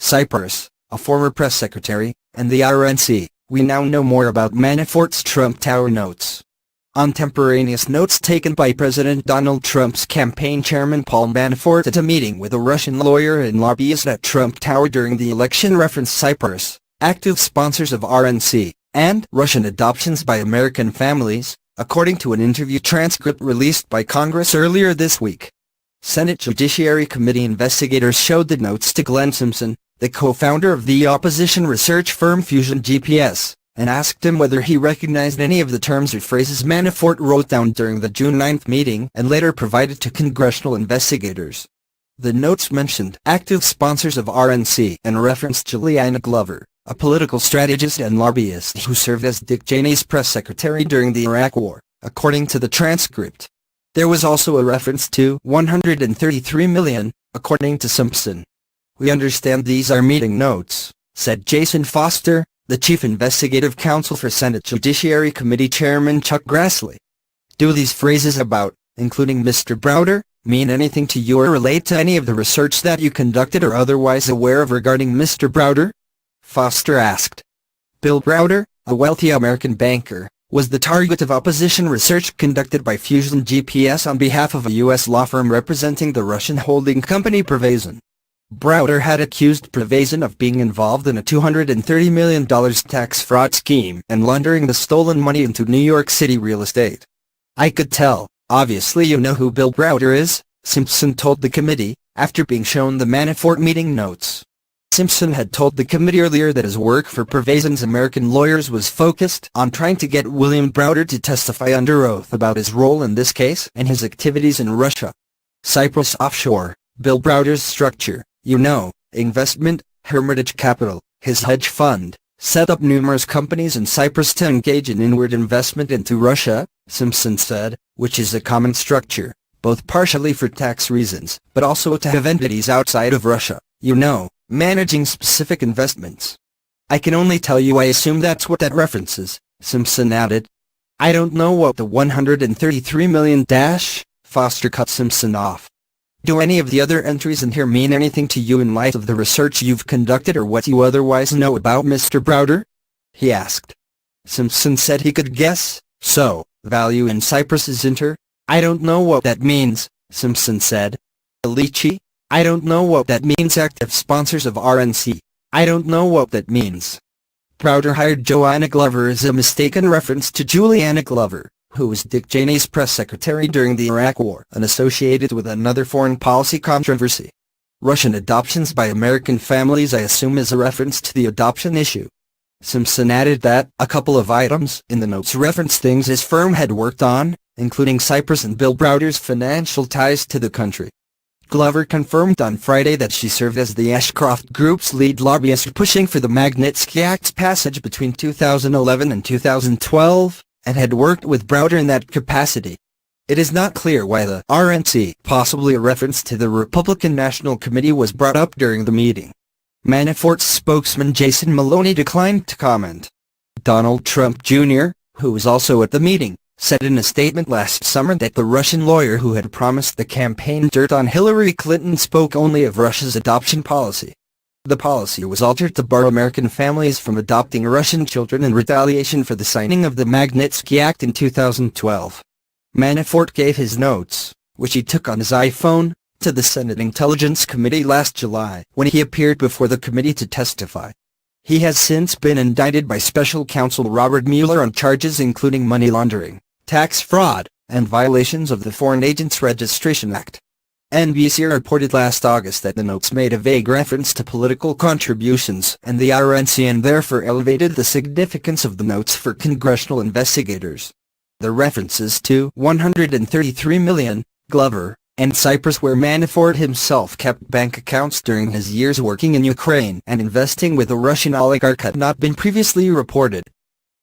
Cyprus, a former press secretary, and the RNC, we now know more about Manafort's Trump Tower notes. Contemporaneous notes taken by President Donald Trump's campaign chairman Paul Manafort at a meeting with a Russian lawyer and lobbyist at Trump Tower during the election reference Cyprus, active sponsors of RNC, and Russian adoptions by American families, according to an interview transcript released by Congress earlier this week. Senate Judiciary Committee investigators showed the notes to Glenn Simpson, the co-founder of the opposition research firm Fusion GPS, and asked him whether he recognized any of the terms or phrases Manafort wrote down during the June 9 meeting and later provided to congressional investigators. The notes mentioned active sponsors of RNC and referenced Juliana Glover, a political strategist and lobbyist who served as Dick Cheney's press secretary during the Iraq War, according to the transcript. There was also a reference to $133 million, according to Simpson. "We understand these are meeting notes," said Jason Foster, the chief investigative counsel for Senate Judiciary Committee Chairman Chuck Grassley. "Do these phrases about, including Mr. Browder, mean anything to you or relate to any of the research that you conducted or otherwise aware of regarding Mr. Browder?" Foster asked. Bill Browder, a wealthy American banker, was the target of opposition research conducted by Fusion GPS on behalf of a U.S. law firm representing the Russian holding company Prevezon. Browder had accused Prevezon of being involved in a $230 million tax fraud scheme and laundering the stolen money into New York City real estate. "I could tell, obviously you know who Bill Browder is," Simpson told the committee, after being shown the Manafort meeting notes. Simpson had told the committee earlier that his work for Prevezon's American lawyers was focused on trying to get William Browder to testify under oath about his role in this case and his activities in Russia. Cyprus offshore, Bill Browder's structure, investment, Hermitage Capital, his hedge fund, set up numerous companies in Cyprus to engage in inward investment into Russia, Simpson said, which is a common structure, both partially for tax reasons, but also to have entities outside of Russia, managing specific investments. "I can only tell you I assume that's what that references," Simpson added. "I don't know what the $133 million Foster cut Simpson off. "Do any of the other entries in here mean anything to you in light of the research you've conducted or what you otherwise know about Mr. Browder?" he asked. Simpson said he could guess. "So, value in Cyprus is I don't know what that means," Simpson said. "Alici? I don't know what that means. Active sponsors of RNC? I don't know what that means." Browder hired Joanna Glover as a mistaken reference to Juliana Glover, who was Dick Cheney's press secretary during the Iraq War and associated with another foreign policy controversy. Russian adoptions by American families I assume is a reference to the adoption issue. Simpson added that a couple of items in the notes referenced things his firm had worked on, including Cyprus and Bill Browder's financial ties to the country. Glover confirmed on Friday that she served as the Ashcroft Group's lead lobbyist pushing for the Magnitsky Act's passage between 2011 and 2012, and had worked with Browder in that capacity. It is not clear why the RNC, possibly a reference to the Republican National Committee, was brought up during the meeting. Manafort's spokesman Jason Maloney declined to comment. Donald Trump Jr., who was also at the meeting, said in a statement last summer that the Russian lawyer who had promised the campaign dirt on Hillary Clinton spoke only of Russia's adoption policy. The policy was altered to bar American families from adopting Russian children in retaliation for the signing of the Magnitsky Act in 2012. Manafort gave his notes, which he took on his iPhone, to the Senate Intelligence Committee last July when he appeared before the committee to testify. He has since been indicted by special counsel Robert Mueller on charges including money laundering, tax fraud, and violations of the Foreign Agents Registration Act. NBC reported last August that the notes made a vague reference to political contributions and the RNC and therefore elevated the significance of the notes for congressional investigators. The references to $133 million, Glover, and Cyprus, where Manafort himself kept bank accounts during his years working in Ukraine and investing with a Russian oligarch, had not been previously reported.